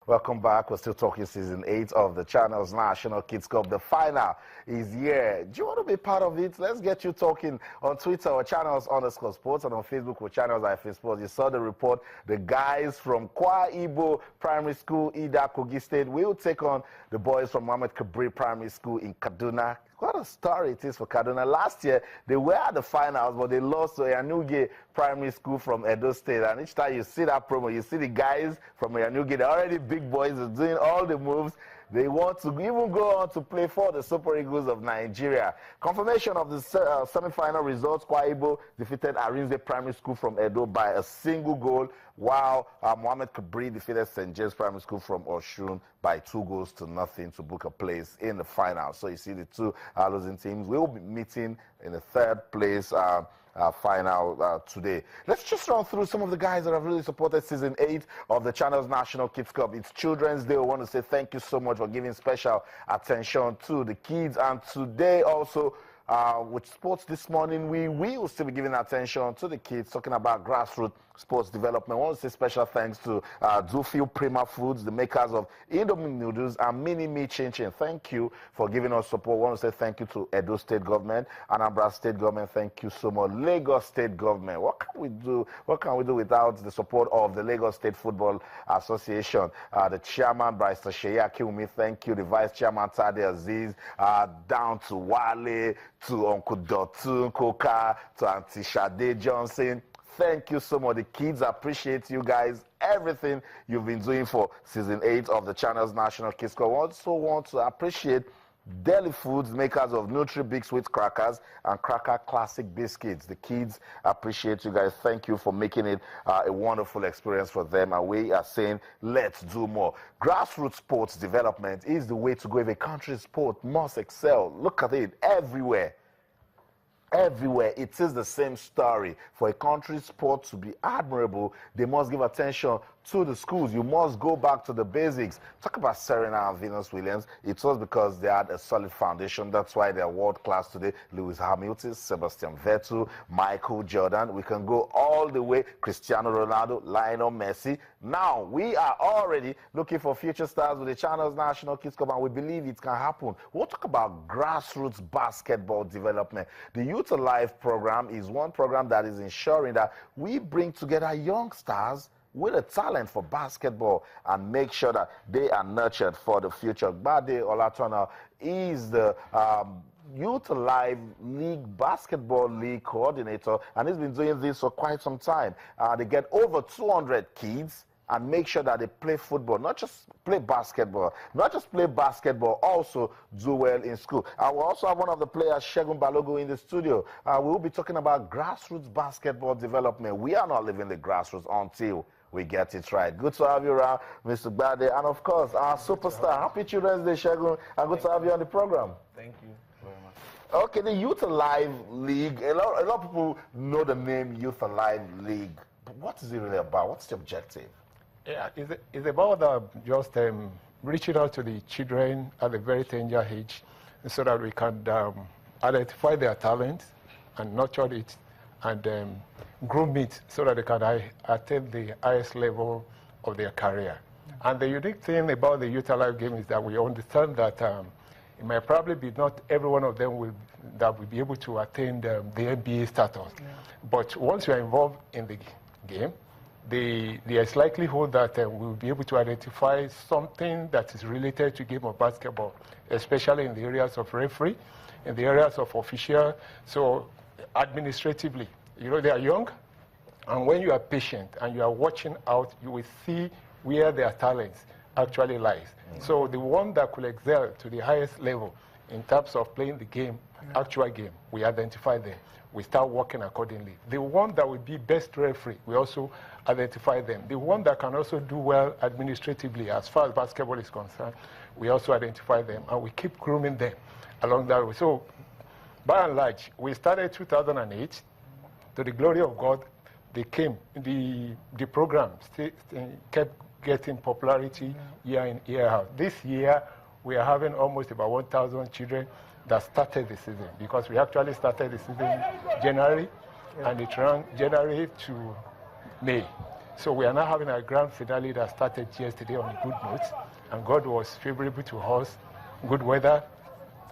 Welcome back. We're still talking season 8 of the Channels National Kids Cup. The final is here. Do you want to be part of it? Let's get you talking on Twitter or Channels_Sports, and on Facebook with Channels-Sports. You saw the report. The guys from Kwa Ibo Primary School, Ida, Kogi State, will take on the boys from Mohammed Kabir Primary School in Kaduna. What a story it is for Kaduna. Last year, they were at the finals, but they lost to Eyanuge Primary School from Edo State. And each time you see that promo, you see the guys from Eyanuge, they're already big boys, they're doing all the moves. They want to even go on to play for the Super Eagles of Nigeria. Confirmation of the semi-final results: Kwa Ibo defeated Arinze Primary School from Edo by a single goal, while Mohammed Kabir defeated St. James Primary School from Oshun by 2-0 to book a place in the final. So you see the two losing teams will be meeting in the third place final today. Let's just run through some of the guys that have really supported season 8 of the Channels National Kids Cup. It's Children's Day. I want to say thank you so much for giving special attention to the kids. And today also, with sports this morning, we will still be giving attention to the kids, talking about grassroots sports development. I want to say special thanks to Dufil Prima Foods, the makers of Indomie noodles and Mini Me Chin Chin. Thank you for giving us support. I want to say thank you to Edo State Government, Anambra State Government. Thank you so much. Lagos State Government. What can we do? What can we do without the support of the Lagos State Football Association? The chairman, Bryce Sheya Kiwumi, thank you. The vice chairman, Tade Aziz, down to Wale, to Uncle Dotun Koka, to Auntie Shade Johnson. Thank you so much. The kids appreciate you guys, everything you've been doing for season 8 of the Channels National Kids Cup. I also want to appreciate Deli Foods, makers of Nutri Big Sweet Crackers and Cracker Classic Biscuits. The kids appreciate you guys. Thank you for making it a wonderful experience for them. And we are saying, let's do more. Grassroots sports development is the way to go if a country's sport must excel. Look at it everywhere. Everywhere, it is the same story. For a country's sport to be admirable, they must give attention to the schools. You must go back to the basics. Talk about Serena and Venus Williams. It was because they had a solid foundation. That's why they're world class today. Lewis Hamilton, Sebastian Vettel, Michael Jordan. We can go all the way. Cristiano Ronaldo, Lionel Messi. Now, we are already looking for future stars with the Channels National Kids Cup, and we believe it can happen. We'll talk about grassroots basketball development. The Youth Alive program is one program that is ensuring that we bring together young stars with a talent for basketball and make sure that they are nurtured for the future. Bade Olatona is the Youth Alive League Basketball League coordinator, and he's been doing this for quite some time. They get over 200 kids and make sure that they play football, not just play basketball. Not just play basketball, also do well in school. We also have one of the players, Shegun Balogo, in the studio. We will be talking about grassroots basketball development. We are not leaving the grassroots until we get it right. Good to have you around, Mr. Bade. And of course, our superstar. Happy Children's Day, Shegun. And good to have you on the program. Thank you very much. Okay, the Youth Alive League. A lot of people know the name Youth Alive League. But what is it really about? What's the objective? Yeah, it's about just reaching out to the children at a very tender age so that we can identify their talent and nurture it and groom it so that they can attain the highest level of their career. And the unique thing about the Youth Alive game is that we understand that it might probably be not every one of them will be able to attain the NBA status. Yeah. But once you are involved in the game, there is likelihood that we'll be able to identify something that is related to game of basketball, especially in the areas of referee, in the areas of official. So administratively, you know, they are young, and when you are patient and you are watching out, you will see where their talents actually lies. Mm-hmm. So the one that could excel to the highest level in terms of playing the game, actual game, we identify them. We start working accordingly. The one that will be best referee, we also identify them. The one that can also do well administratively as far as basketball is concerned, we also identify them, and we keep grooming them along that way. So, by and large, we started 2008. To the glory of God, they came. The program kept getting popularity year in, year out. This year, we are having almost about 1,000 children that started the season, because we actually started the season January, and it ran January to May. So we are now having a grand finale that started yesterday on a good note, and God was favorable to us. Good weather,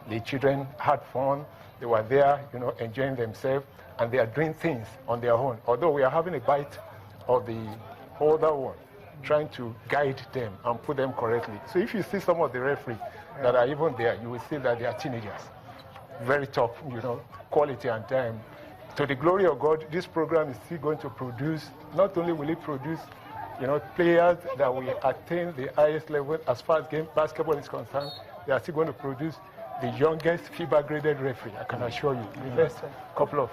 the children had fun, they were there, enjoying themselves, and they are doing things on their own. Although we are having a bite of the older one, trying to guide them and put them correctly. So if you see some of the referees that are even there, you will see that they are teenagers. Very tough, quality and time. To the glory of God, this program is still going to produce, not only will it produce, players that will attain the highest level as far as basketball is concerned, they are still going to produce the youngest FIBA-graded referee, I can assure you, in the next couple of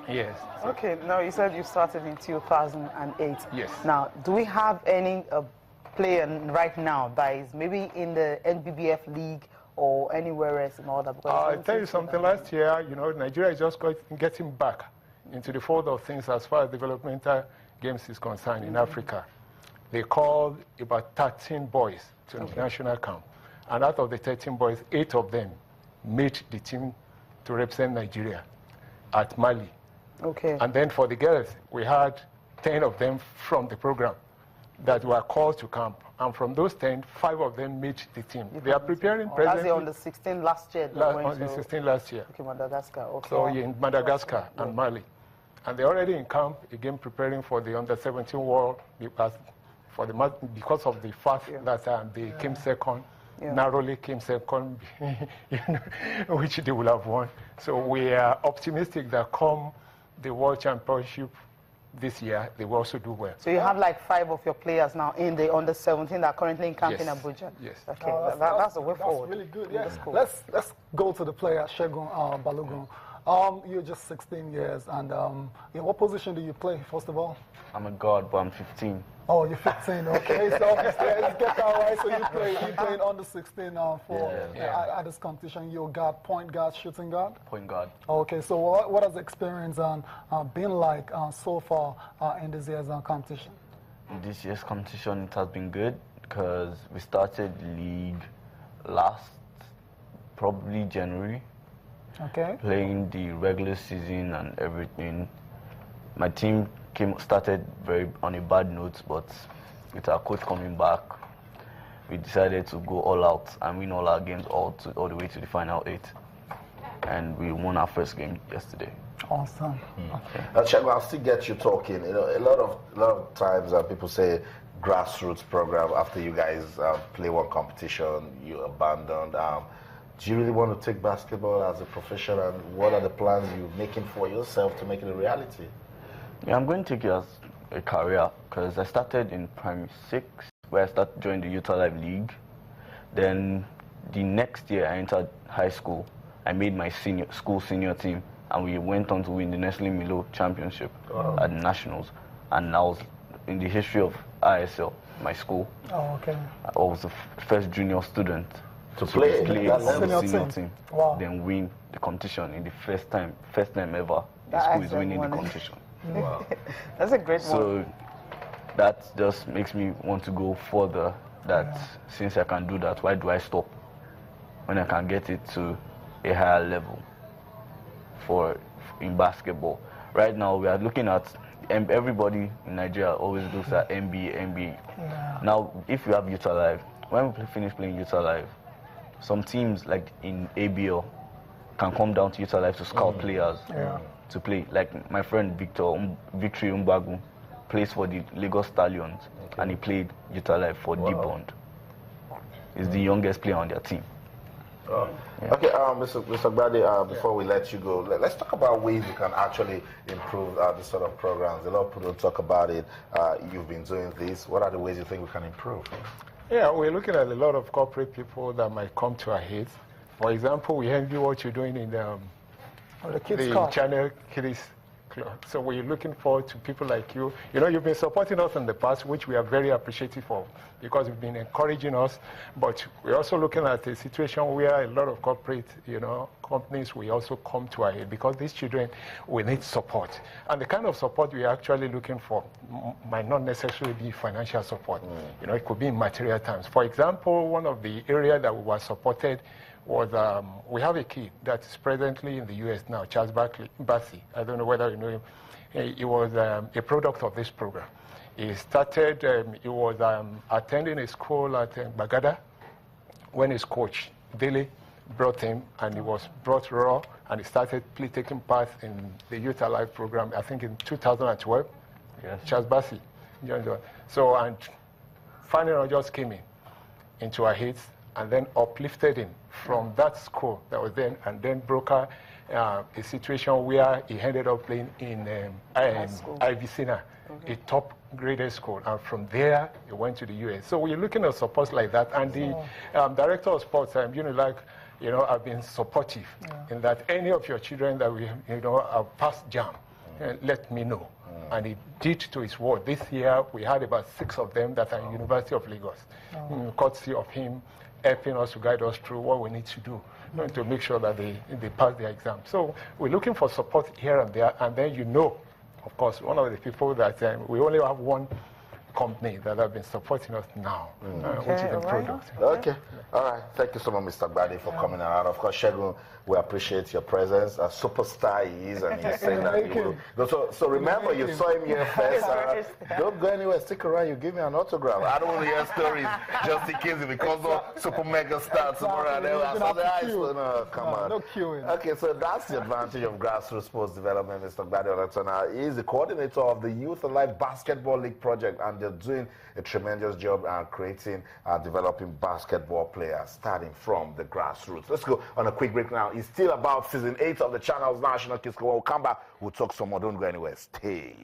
years. Okay, now you said you started in 2008. Yes. Now, do we have any player right now that is maybe in the NBBF league or anywhere else in order? I'll tell you something. Last year, Nigeria is just getting back into the fold of things as far as developmental games is concerned in Africa. They called about 13 boys to the national camp. And out of the 13 boys, 8 of them made the team to represent Nigeria at Mali. Okay. And then for the girls, we had 10 of them from the program that were called to camp. And from those 10, 5 of them made the team. They are preparing presently. That's on the 16 last year. On the 16 last year. Okay, Madagascar. Okay. So in Madagascar and Mali. And they're already in camp, again preparing for the under-17 World because of the fact that they came second. Narrowly came second, which they will have won. So we are optimistic that come the World Championship this year, they will also do well. So you have like 5 of your players now in the under-17 that are currently in camp in Abuja? Yes. Okay, that's the way forward. That's really good, yeah. That's cool. Let's go to the player, Segun Balogun. You're just 16 years, and in what position do you play, first of all? I'm a guard, but I'm 15. Oh, you're 15, okay. So obviously, let's get that right. So you're playing under 16 at this competition. You're guard, point guard, shooting guard? Point guard. Okay, so what has the experience been like so far in this year's competition? This year's competition, it has been good because we started league last, probably January. Okay. Playing the regular season and everything. My team started on a bad note, but with our coach coming back, we decided to go all out and win all our games all the way to the final 8. And we won our first game yesterday. Awesome. Segun, I'll still get you talking. A lot of times people say grassroots program after you guys play one competition, you abandoned. Do you really want to take basketball as a profession, and what are the plans you're making for yourself to make it a reality? Yeah, I'm going to take it as a career because I started in primary 6 where I started joining the Youth Alive League. Then the next year I entered high school. I made my school senior team, and we went on to win the Nestle Milo Championship at the Nationals. And I was in the history of ISL, my school. Oh, okay. I was the first junior student to play on the senior team. Wow. Then win the competition in the first time ever the school is winning the competition. Wow. That's a great one. So that just makes me want to go further. Since I can do that, why do I stop when I can get it to a higher level in basketball? Right now we are looking at everybody in Nigeria always looks at NBA. Yeah. Now if you have Youth Alive, when we finish playing Youth Alive, some teams like in ABL can come down to Youth Alive to scout players to play. Like my friend Victory Umbagu plays for the Lagos Stallions, and he played Youth Alive for D-Bond. He's the youngest player on their team. Okay, Mr. Gbade, before we let you go, let's talk about ways you can actually improve this sort of programs. A lot of people don't talk about it. You've been doing this. What are the ways you think we can improve? Yeah, we're looking at a lot of corporate people that might come to our heads. For example, we envy what you're doing in the channel Kids Club. So we're looking forward to people like you. You've been supporting us in the past, which we are very appreciative of, because you've been encouraging us. But we're also looking at a situation where a lot of corporate, companies will also come to our aid, because these children will need support. And the kind of support we're actually looking for might not necessarily be financial support. It could be in material terms. For example, one of the areas that we were supported was, we have a kid that is presently in the US now, Charles Bassey. I don't know whether you know him. He was a product of this program. He started, he was attending a school at Bagada when his coach, Dele, brought him, and he was brought raw, and he started taking part in the Youth Alive program, I think in 2012. Yes. Charles Bassi. So, and finally just came into our hits, and then uplifted him from that school that was then, and then broker a situation where he ended up playing in Ivicina, a top graded school, and from there he went to the US. So we're looking at support like that, and the director of sports, I've been supportive in that any of your children that we have passed JAM, let me know. And he did to his word. This year we had about 6 of them that are in University of Lagos, courtesy of him helping us to guide us through what we need to do to make sure that they pass their exam. So we're looking for support here and there, and then of course, one of the people that we only have one company that have been supporting us now, which is the product. Okay. All right. Thank you so much, Mr. Gbade, for coming around. Of course, Segun, we appreciate your presence. A superstar he is, and he's saying that he will. So remember, you saw him here first. Don't go anywhere. Stick around. You give me an autograph. I don't want to hear stories just in case it becomes a super mega star tomorrow. No, come on. No queuing. Okay, so that's the advantage of Grassroot Sports Development, Mr. Gbade Olatona. He is the coordinator of the Youth Alive Basketball League project, and they're doing a tremendous job creating, developing basketball players, starting from the grassroots. Let's go on a quick break now. It's still about season 8 of the channel's National Kids Cup. When we come back, we'll talk some more. Don't go anywhere. Stay.